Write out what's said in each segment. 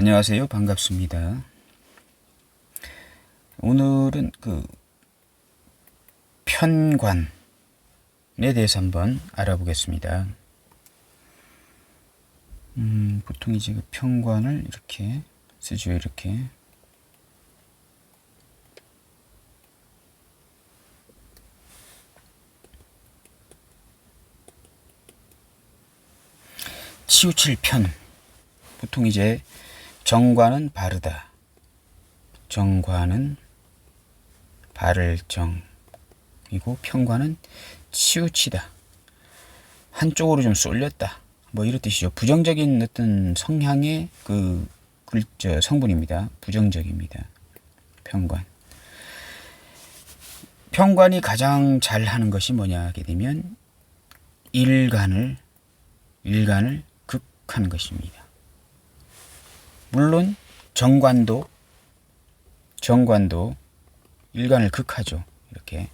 안녕하세요. 반갑습니다. 오늘은 편관에 대해서 한번 알아보겠습니다. 보통 이제 편관을 이렇게 쓰죠. 이렇게. 치우칠 편. 보통 이제 정관은 바르다. 정관은 바를 정이고 편관은 치우치다. 한쪽으로 좀 쏠렸다. 뭐 이런 뜻이죠. 부정적인 어떤 성향의 성분입니다. 부정적입니다. 편관. 편관이 가장 잘하는 것이 뭐냐 하게 되면 일간을 극하는 것입니다. 물론 정관도 일간을 극하죠. 이렇게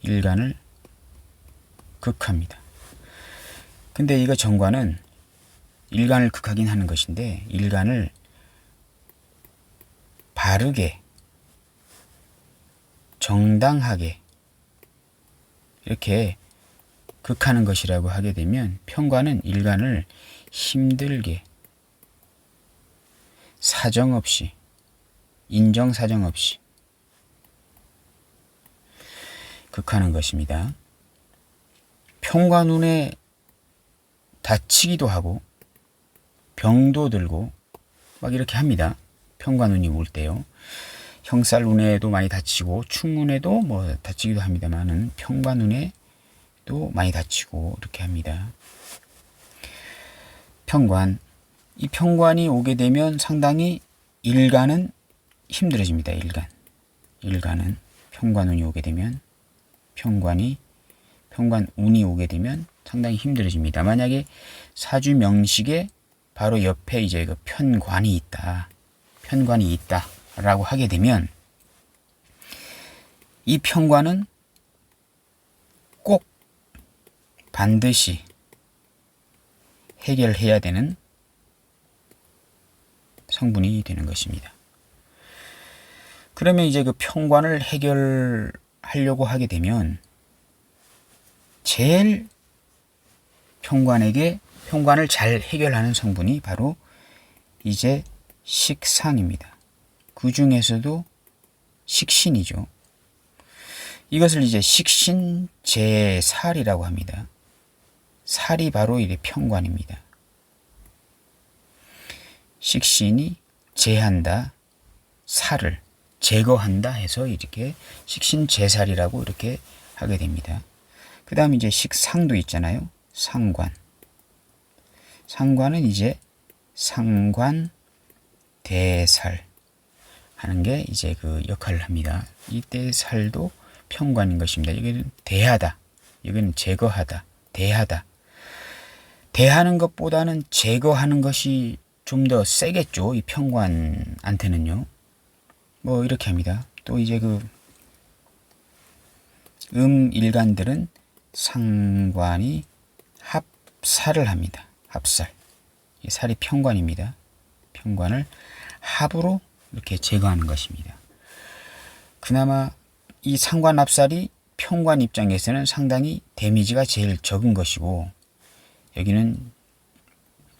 일간을 극합니다. 근데 이거 정관은 일간을 극하긴 하는 것인데 일간을 바르게 정당하게 이렇게 극하는 것이라고 하게 되면 편관은 일간을 힘들게 사정없이 인정사정 없이 극하는 것입니다. 편관운에 다치기도 하고 병도 들고 막 이렇게 합니다. 편관운이 올 때요. 형살운에도 많이 다치고 충운에도 뭐 다치기도 합니다만은 편관운에도 많이 다치고 이렇게 합니다. 편관. 이 편관이 오게 되면 상당히 일간은 힘들어집니다. 일간은 편관운이 오게 되면 편관운이 오게 되면 상당히 힘들어집니다. 만약에 사주 명식에 바로 옆에 이제 편관이 있다라고 하게 되면 이 편관은 꼭 반드시 해결해야 되는 성분이 되는 것입니다. 그러면 이제 편관을 해결하려고 하게 되면 제일 편관을 잘 해결하는 성분이 바로 이제 식상입니다. 그 중에서도 식신이죠. 이것을 이제 식신제살이라고 합니다. 살이 바로 이게 편관입니다. 식신이 제한다, 살을 제거한다 해서 이렇게 식신제살이라고 이렇게 하게 됩니다. 그 다음 이제 식상도 있잖아요. 상관은 이제 상관대살 하는 게 이제 역할을 합니다. 이때 살도 편관인 것입니다. 이거는 대하다, 이거는 제거하다, 대하다. 대하는 것보다는 제거하는 것이 좀 더 세겠죠. 이 편관한테는요. 뭐 이렇게 합니다. 또 이제 일간들은 상관이 합살을 합니다. 합살. 이 살이 편관입니다. 편관을 합으로 이렇게 제거하는 것입니다. 그나마 이 상관 합살이 편관 입장에서는 상당히 데미지가 제일 적은 것이고 여기는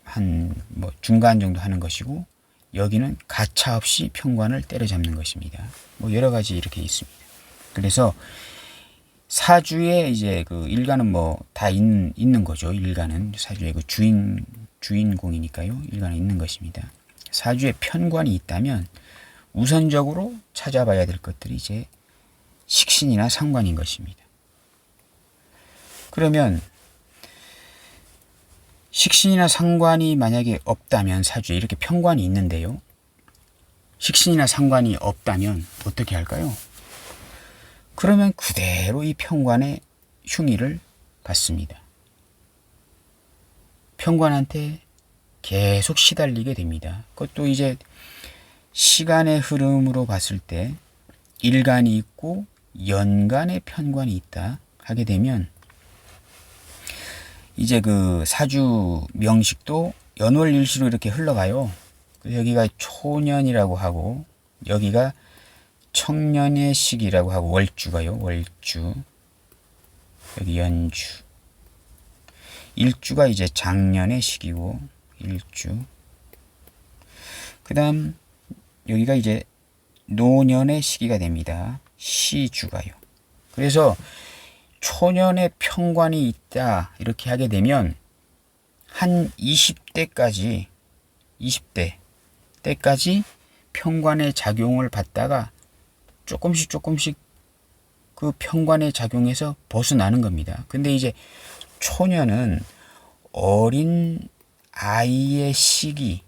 한 중간 정도 하는 것이고 여기는 가차없이 편관을 때려잡는 것입니다. 뭐 여러 가지 이렇게 있습니다. 그래서 사주에 이제 일간은 다 있는 거죠. 일간은 사주의 주인공이니까요. 일간은 있는 것입니다. 사주에 편관이 있다면 우선적으로 찾아봐야 될 것들이 이제 식신이나 상관인 것입니다. 그러면 식신이나 상관이 만약에 없다면 사주에 이렇게 편관이 있는데요. 식신이나 상관이 없다면 어떻게 할까요? 그러면 그대로 이 편관의 흉의를 받습니다. 편관한테 계속 시달리게 됩니다. 그것도 이제 시간의 흐름으로 봤을 때 일간이 있고 연간의 편관이 있다 하게 되면 이제 사주 명식도 연월일시로 이렇게 흘러가요. 여기가 초년이라고 하고 여기가 청년의 시기라고 하고 월주가요. 월주. 여기 연주. 일주가 이제 작년의 시기고 일주. 그다음 여기가 이제 노년의 시기가 됩니다. 시주가요. 그래서 초년의 편관이 있다 이렇게 하게 되면 한 20대 때까지 편관의 작용을 받다가 조금씩 그 편관의 작용에서 벗어나는 겁니다. 근데 이제 초년은 어린 아이의 시기,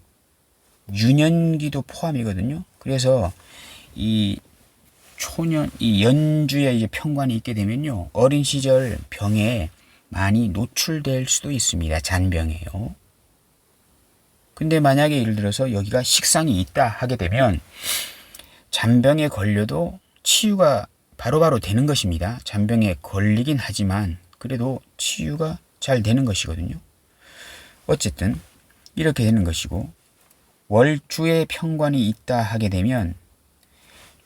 유년기도 포함이거든요. 그래서 이 초년, 이 연주에 이제 편관이 있게 되면요, 어린 시절 병에 많이 노출될 수도 있습니다. 잔병에요. 근데 만약에 예를 들어서 여기가 식상이 있다 하게 되면 잔병에 걸려도 치유가 바로바로 되는 것입니다. 잔병에 걸리긴 하지만 그래도 치유가 잘 되는 것이거든요. 어쨌든 이렇게 되는 것이고, 월주에 편관이 있다 하게 되면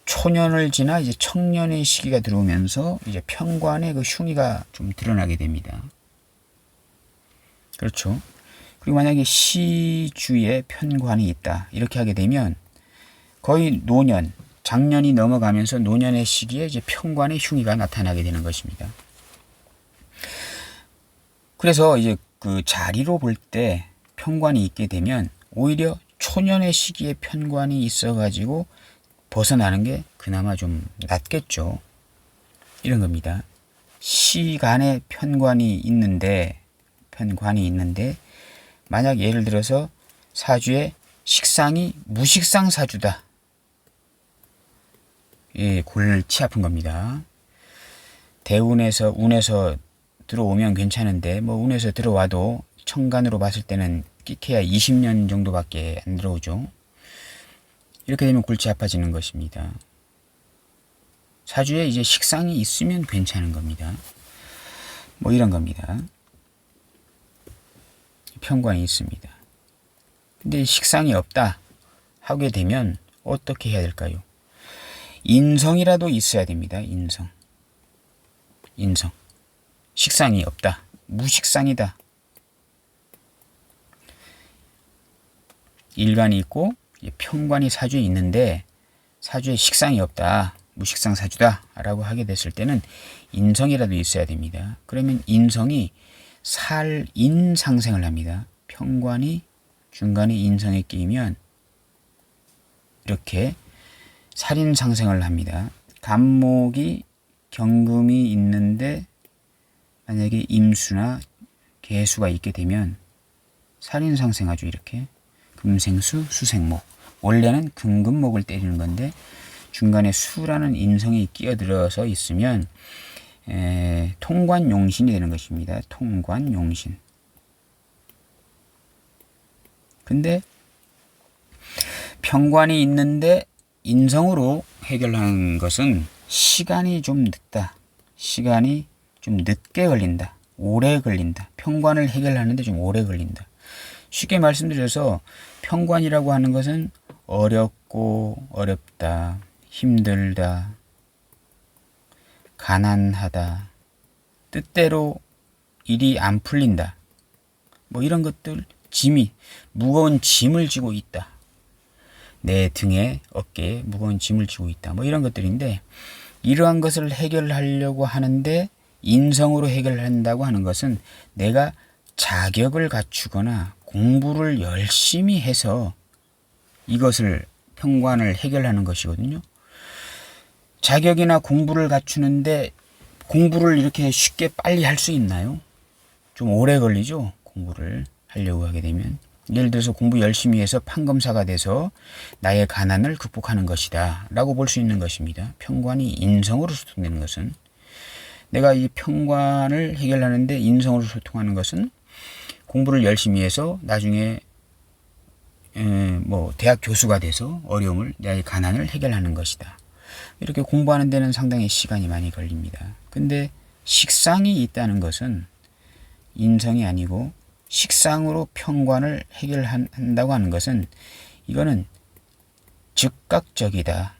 초년을 지나 이제 청년의 시기가 들어오면서 이제 편관의 그 흉의가 좀 드러나게 됩니다. 그렇죠. 그리고 만약에 시주에 편관이 있다 이렇게 하게 되면 거의 노년, 작년이 넘어가면서 노년의 시기에 이제 편관의 흉의가 나타나게 되는 것입니다. 그래서 이제 그 자리로 볼 때 편관이 있게 되면 오히려 초년의 시기에 편관이 있어가지고 벗어나는 게 그나마 좀 낫겠죠. 이런 겁니다. 시간에 편관이 있는데 만약 예를 들어서 사주에 식상이 무식상 사주다. 예, 골치 아픈 겁니다. 대운에서 운에서 들어오면 괜찮은데 뭐 운에서 들어와도 천간으로 봤을 때는 끼케야 20년 정도밖에 안 들어오죠. 이렇게 되면 골치 아파지는 것입니다. 사주에 이제 식상이 있으면 괜찮은 겁니다. 뭐 이런 겁니다. 편관이 있습니다. 근데 식상이 없다 하게 되면 어떻게 해야 될까요? 인성이라도 있어야 됩니다. 인성. 식상이 없다. 무식상이다. 일간이 있고 편관이 사주에 있는데 사주에 식상이 없다. 무식상 사주다 라고 하게 됐을 때는 인성이라도 있어야 됩니다. 그러면 인성이 살인 상생을 합니다. 편관이 중간에 인성에 끼면 이렇게 살인 상생을 합니다. 간목이 경금이 있는데 만약에 임수나 개수가 있게 되면 살인 상생하죠. 이렇게 금생수, 수생목. 원래는 금금목을 때리는 건데 중간에 수라는 인성이 끼어들어서 있으면 통관용신이 되는 것입니다. 통관용신. 근데 편관이 있는데 인성으로 해결하는 것은 시간이 좀 늦다. 시간이 좀 늦게 걸린다. 오래 걸린다. 편관을 해결하는데 좀 오래 걸린다. 쉽게 말씀드려서 편관이라고 하는 것은 어렵고 어렵다. 힘들다. 가난하다. 뜻대로 일이 안 풀린다. 뭐 이런 것들, 무거운 짐을 지고 있다. 내 등에 어깨에 무거운 짐을 지고 있다. 뭐 이런 것들인데 이러한 것을 해결하려고 하는데 인성으로 해결한다고 하는 것은 내가 자격을 갖추거나 공부를 열심히 해서 이것을 편관을 해결하는 것이거든요. 자격이나 공부를 갖추는데 공부를 이렇게 쉽게 빨리 할 수 있나요? 좀 오래 걸리죠. 공부를 하려고 하게 되면. 예를 들어서 공부 열심히 해서 판검사가 돼서 나의 가난을 극복하는 것이다 라고 볼 수 있는 것입니다. 편관이 인성으로 소통되는 것은, 내가 이 편관을 해결하는데 인성으로 소통하는 것은 공부를 열심히 해서 나중에 뭐 대학 교수가 돼서 어려움을, 나의 가난을 해결하는 것이다. 이렇게 공부하는 데는 상당히 시간이 많이 걸립니다. 근데 식상이 있다는 것은 인성이 아니고 식상으로 편관을 해결한다고 하는 것은 이거는 즉각적이다.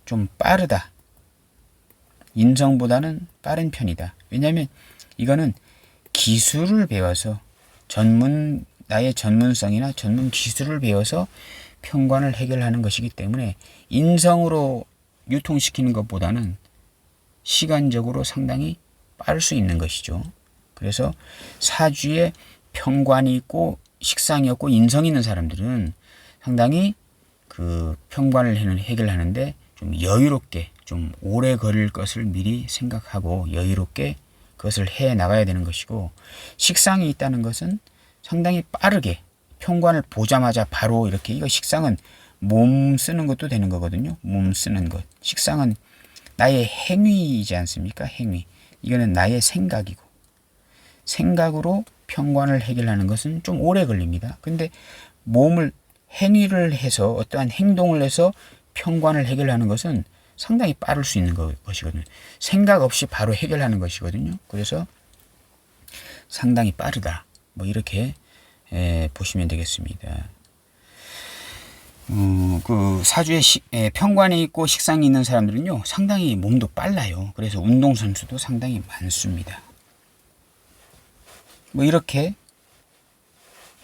좀 빠르다. 인성보다는 빠른 편이다. 왜냐하면 이거는 기술을 배워서 나의 전문성이나 전문 기술을 배워서 편관을 해결하는 것이기 때문에 인성으로 유통시키는 것보다는 시간적으로 상당히 빠를 수 있는 것이죠. 그래서 사주에 편관이 있고 식상이 없고 인성이 있는 사람들은 상당히 그 편관을 해결하는데 좀 여유롭게 좀 오래 걸릴 것을 미리 생각하고 여유롭게 그것을 해 나가야 되는 것이고, 식상이 있다는 것은 상당히 빠르게 편관을 보자마자 바로 이렇게, 이거 식상은 몸 쓰는 것도 되는 거거든요. 몸 쓰는 것. 식상은 나의 행위이지 않습니까? 행위. 이거는 나의 생각이고, 생각으로 편관을 해결하는 것은 좀 오래 걸립니다. 근데 몸을 행위를 해서 어떠한 행동을 해서 편관을 해결하는 것은 상당히 빠를 수 있는 것이거든요. 생각 없이 바로 해결하는 것이거든요. 그래서 상당히 빠르다. 뭐 이렇게 보시면 되겠습니다. 그 사주에 편관이 있고 식상이 있는 사람들은요, 상당히 몸도 빨라요. 그래서 운동선수도 상당히 많습니다. 뭐 이렇게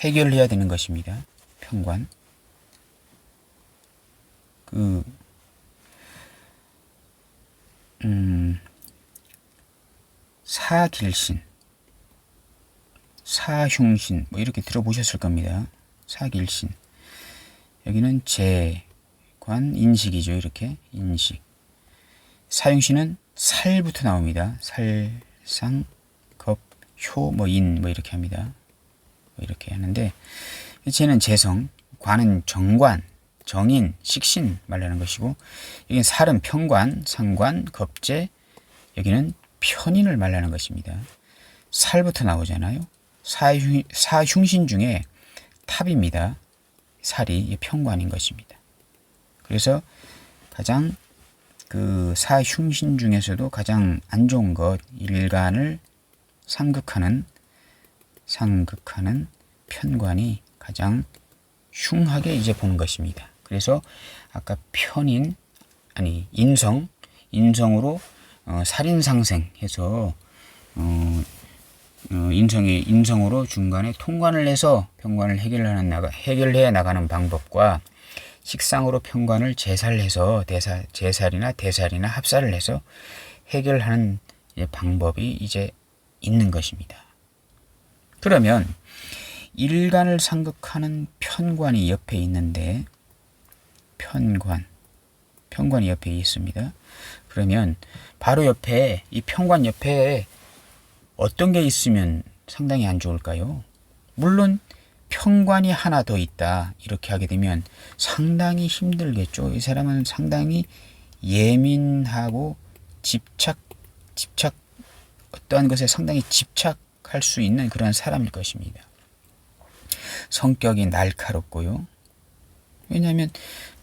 해결해야 되는 것입니다. 편관. 사길신, 사흉신, 뭐 이렇게 들어보셨을 겁니다. 사길신. 여기는 재관, 인식이죠. 이렇게 인식. 사흉신은 살부터 나옵니다. 살상, 겁, 효, 뭐 인, 뭐 이렇게 합니다. 뭐 이렇게 하는데, 쟤는 재성, 관은 정관, 정인, 식신 말하는 것이고, 여기는 살은 편관, 상관, 겁재, 여기는 편인을 말하는 것입니다. 살부터 나오잖아요. 사흉신 중에 탑입니다. 살이 편관인 것입니다. 그래서 가장 그 사흉신 중에서도 가장 안 좋은 것, 일간을 상극하는 편관이 가장 흉하게 이제 보는 것입니다. 그래서 아까 편인, 아니 인성으로 살인상생해서 인성으로 중간에 통관을 해서 편관을 해결해 나가는 방법과, 식상으로 편관을 제살해서 제살이나 대살이나 합살을 해서 해결하는 방법이 이제 있는 것입니다. 그러면 일간을 상극하는 편관이 옆에 있는데, 편관이 옆에 있습니다. 그러면 바로 옆에, 이 편관 옆에 어떤 게 있으면 상당히 안 좋을까요? 물론 편관이 하나 더 있다 이렇게 하게 되면 상당히 힘들겠죠. 이 사람은 상당히 예민하고 어떠한 것에 상당히 집착할 수 있는 그런 사람일 것입니다. 성격이 날카롭고요. 왜냐하면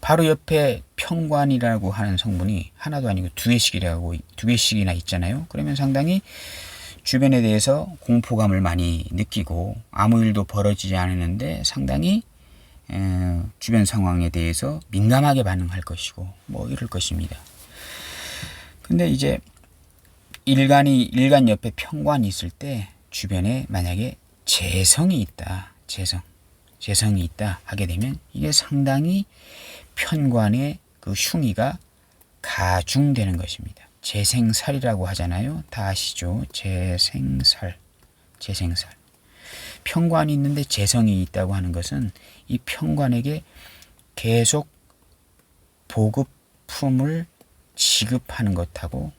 바로 옆에 편관이라고 하는 성분이 하나도 아니고 두 개씩이나 있잖아요. 그러면 상당히 주변에 대해서 공포감을 많이 느끼고 아무 일도 벌어지지 않았는데 상당히 주변 상황에 대해서 민감하게 반응할 것이고 뭐 이럴 것입니다. 근데 이제 일간 옆에 편관이 있을 때 주변에 만약에 재성이 있다 하게 되면 이게 상당히 편관의 그 흉의가 가중되는 것입니다. 재생살이라고 하잖아요. 다 아시죠? 재생살. 편관이 있는데 재성이 있다고 하는 것은 이 편관에게 계속 보급품을 지급하는 것하고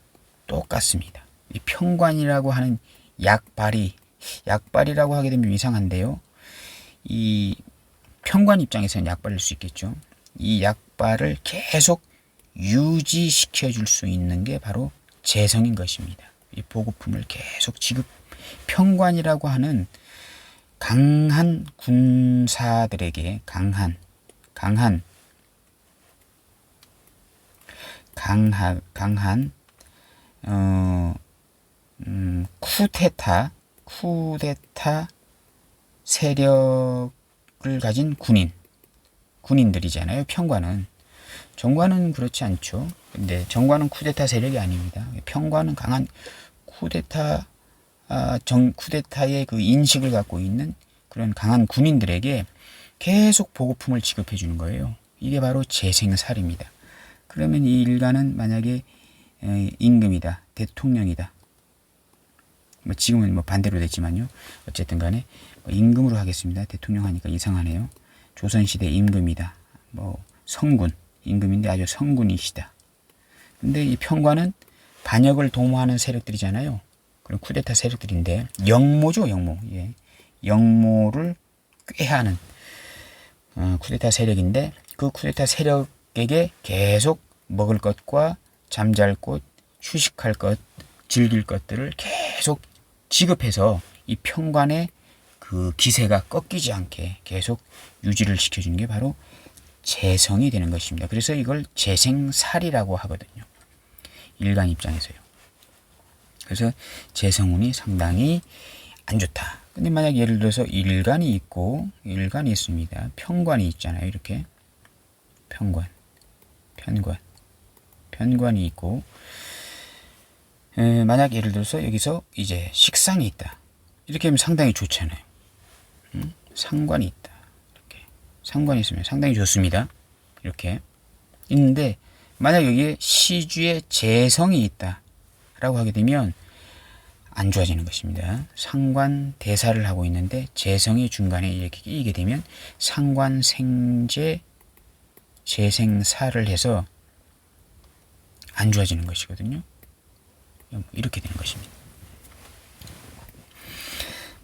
똑같습니다. 이 편관이라고 하는 약발이라고 하게 되면 이상한데요. 이 편관 입장에서는 약발일 수 있겠죠. 이 약발을 계속 유지시켜 줄 수 있는 게 바로 재성인 것입니다. 이 보급품을 계속 편관이라고 하는 강한 군사들에게 강한 쿠데타 세력을 가진 군인, 군인들이잖아요. 평관은. 정관은 그렇지 않죠. 근데 정관은 쿠데타 세력이 아닙니다. 평관은 강한 쿠데타의 그 인식을 갖고 있는 그런 강한 군인들에게 계속 보급품을 지급해 주는 거예요. 이게 바로 재생살입니다. 그러면 이 일가는 만약에 임금이다, 대통령이다. 뭐 지금은 뭐 반대로 됐지만요. 어쨌든 간에 임금으로 하겠습니다. 대통령 하니까 이상하네요. 조선시대 임금이다. 뭐 성군, 임금인데 아주 성군이시다. 근데 이 평관은 반역을 도모하는 세력들이잖아요. 그런 쿠데타 세력들인데 영모죠, 영모. 예. 영모를 꾀하는 쿠데타 세력인데 그 쿠데타 세력에게 계속 먹을 것과 잠잘 곳, 휴식할 것, 즐길 것들을 계속 지급해서 이 평관의 그 기세가 꺾이지 않게 계속 유지를 시켜주는 게 바로 재성이 되는 것입니다. 그래서 이걸 재생살이라고 하거든요. 일간 입장에서요. 그래서 재성운이 상당히 안 좋다. 근데 만약 예를 들어서 일간이 있고 일간이 있습니다. 편관이 있잖아요. 이렇게 편관이 있고 만약 예를 들어서 여기서 이제 식상이 있다. 이렇게 하면 상당히 좋잖아요. 상관이 있다. 이렇게 상관이 있으면 상당히 좋습니다. 이렇게 있는데 만약 여기에 시주의 재성이 있다 라고 하게 되면 안 좋아지는 것입니다. 상관 대사를 하고 있는데 재성이 중간에 이렇게 끼게 되면 상관 생재 재생사를 해서 안 좋아지는 것이거든요. 이렇게 되는 것입니다.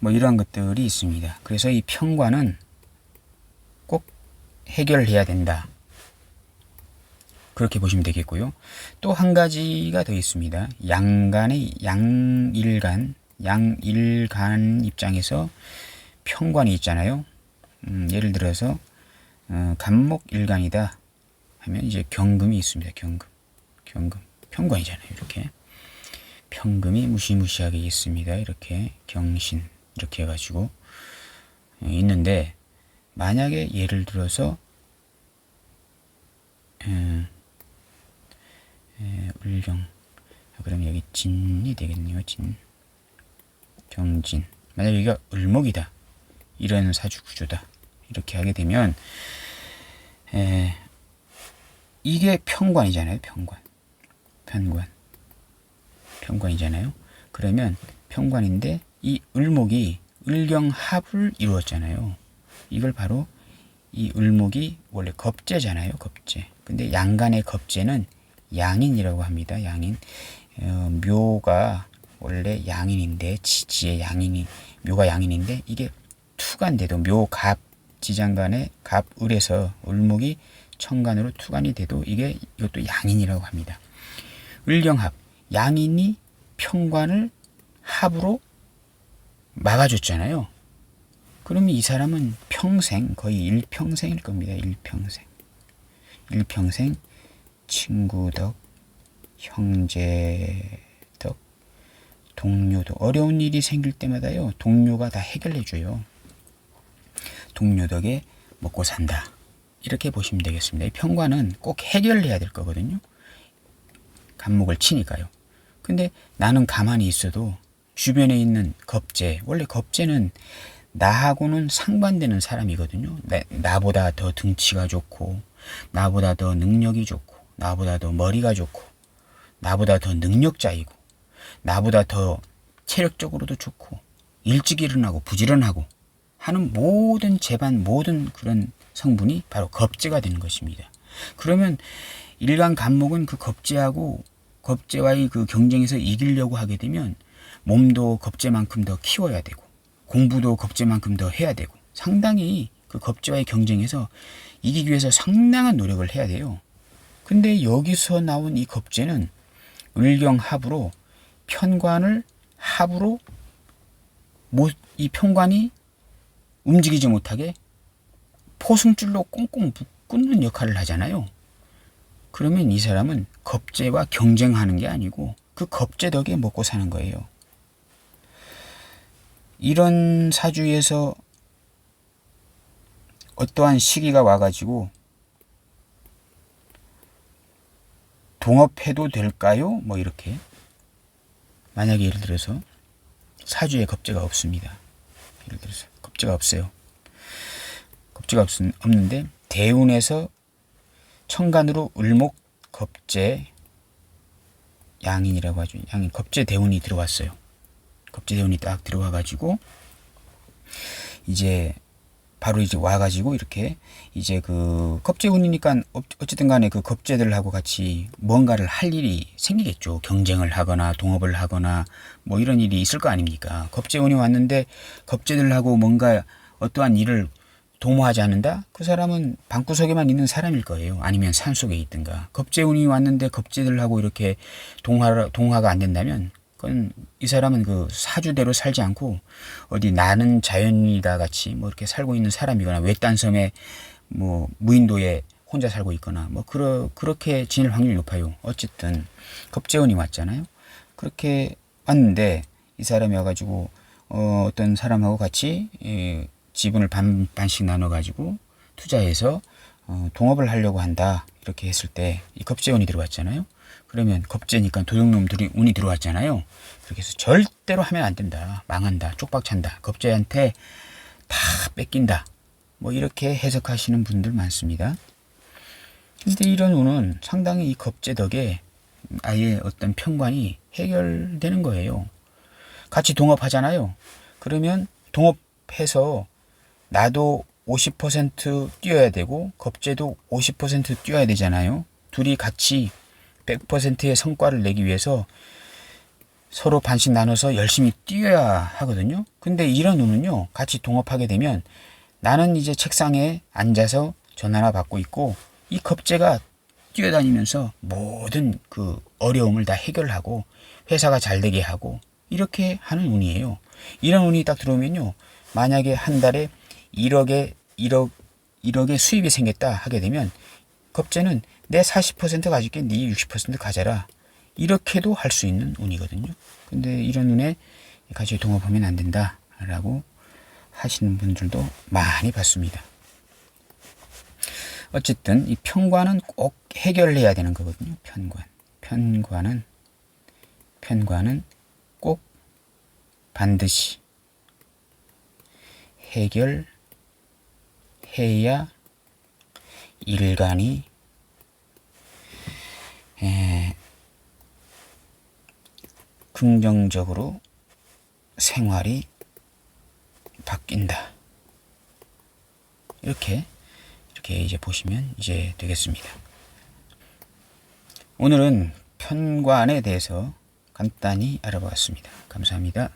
뭐 이러한 것들이 있습니다. 그래서 이 평관은 꼭 해결해야 된다. 그렇게 보시면 되겠고요. 또 한 가지가 더 있습니다. 양일간 입장에서 평관이 있잖아요. 예를 들어서 간목일간이다 하면 이제 경금이 있습니다. 경금 평관이잖아요. 이렇게 평금이 무시무시하게 있습니다. 이렇게 경신 이렇게 해가지고 있는데 만약에 예를 들어서 을경 그러면 여기 진이 되겠네요. 진 경진 만약 여기가 을목이다 이런 사주 구조다 이렇게 하게 되면 이게 평관이잖아요. 평관이잖아요. 그러면 평관인데 이 을목이 을경합을 이루었잖아요. 이걸 바로 이 을목이 원래 겁재잖아요. 겁재. 근데 양간의 겁재는 양인이라고 합니다. 양인. 묘가 원래 양인인데 지지의 양인이 묘가 양인인데 이게 투간돼도 묘갑 지장간의 갑을에서 을목이 천간으로 투간이 돼도 이것도 양인이라고 합니다. 을경합 양인이 평관을 합으로 막아줬잖아요. 그러면 이 사람은 평생 거의 일평생일 겁니다. 일평생 친구덕, 형제덕, 동료덕 어려운 일이 생길 때마다요 동료가 다 해결해줘요. 동료 덕에 먹고 산다. 이렇게 보시면 되겠습니다. 이 평관은 꼭 해결해야 될 거거든요. 간목을 치니까요. 근데 나는 가만히 있어도 주변에 있는 겁재, 원래 겁재는 나하고는 상반되는 사람이거든요. 나보다 더 등치가 좋고, 나보다 더 능력이 좋고, 나보다 더 머리가 좋고, 나보다 더 능력자이고, 나보다 더 체력적으로도 좋고, 일찍 일어나고 부지런하고 하는 모든 모든 그런 성분이 바로 겁재가 되는 것입니다. 그러면 일간 간목은 그 겁재와의 그 경쟁에서 이기려고 하게 되면 몸도 겁재만큼 더 키워야 되고 공부도 겁재만큼 더 해야 되고 상당히 그 겁재와의 경쟁에서 이기기 위해서 상당한 노력을 해야 돼요. 근데 여기서 나온 이 겁재는 을경합으로 편관을 합으로 이 편관이 움직이지 못하게 포승줄로 꽁꽁 묶는 역할을 하잖아요. 그러면 이 사람은 겁재와 경쟁하는 게 아니고 그 겁재 덕에 먹고 사는 거예요. 이런 사주에서 어떠한 시기가 와가지고 동업해도 될까요? 뭐 이렇게. 만약에 예를 들어서 사주에 겁재가 없습니다. 예를 들어서 겁재가 없어요. 겁재가 없는데 대운에서 천간으로 을목 겁재 양인이라고 하죠. 양인 겁재 대운이 들어왔어요. 겁재 대운이 딱 들어와가지고 이제 바로 이제 와가지고 이렇게 이제 그 겁재운이니까 어쨌든 간에 그 겁재들하고 같이 뭔가를 할 일이 생기겠죠. 경쟁을 하거나 동업을 하거나 뭐 이런 일이 있을 거 아닙니까. 겁재운이 왔는데 겁재들하고 뭔가 어떠한 일을 도모하지 않는다? 그 사람은 방구석에만 있는 사람일 거예요. 아니면 산속에 있든가. 겁재운이 왔는데 겁재들하고 이렇게 동화가 안 된다면 그건 이 사람은 그 사주대로 살지 않고 어디 나는 자연이다 같이 뭐 이렇게 살고 있는 사람이거나 외딴 섬에 뭐 무인도에 혼자 살고 있거나 뭐 그렇게 지낼 확률이 높아요. 어쨌든 겁재운이 왔잖아요. 그렇게 왔는데 이 사람이 와가지고 어떤 사람하고 같이 지분을 반씩 나눠가지고 투자해서 동업을 하려고 한다. 이렇게 했을 때 이 겁재운이 들어왔잖아요. 그러면 겁재니까 도둑놈들이 운이 들어왔잖아요. 그렇게 해서 절대로 하면 안 된다. 망한다. 쪽박찬다. 겁재한테 다 뺏긴다. 뭐 이렇게 해석하시는 분들 많습니다. 근데 이런 운은 상당히 이 겁재 덕에 아예 어떤 편관이 해결되는 거예요. 같이 동업하잖아요. 그러면 동업해서 나도 50% 뛰어야 되고 겁재도 50% 뛰어야 되잖아요. 둘이 같이 100%의 성과를 내기 위해서 서로 반씩 나눠서 열심히 뛰어야 하거든요. 근데 이런 운은요, 같이 동업하게 되면 나는 이제 책상에 앉아서 전화나 받고 있고 이 겁재가 뛰어다니면서 모든 그 어려움을 다 해결하고 회사가 잘 되게 하고 이렇게 하는 운이에요. 이런 운이 딱 들어오면요, 만약에 한 달에 1억의 수입이 생겼다 하게 되면 겁재는 내 40% 가질게, 네 60% 가져라. 이렇게도 할 수 있는 운이거든요. 근데 이런 운에 같이 동업하면 안 된다라고 하시는 분들도 많이 봤습니다. 어쨌든 이 편관은 꼭 해결해야 되는 거거든요. 편관은 꼭 반드시 해결해야 일간이 긍정적으로 생활이 바뀐다. 이렇게 이제 보시면 이제 되겠습니다. 오늘은 편관에 대해서 간단히 알아보았습니다. 감사합니다.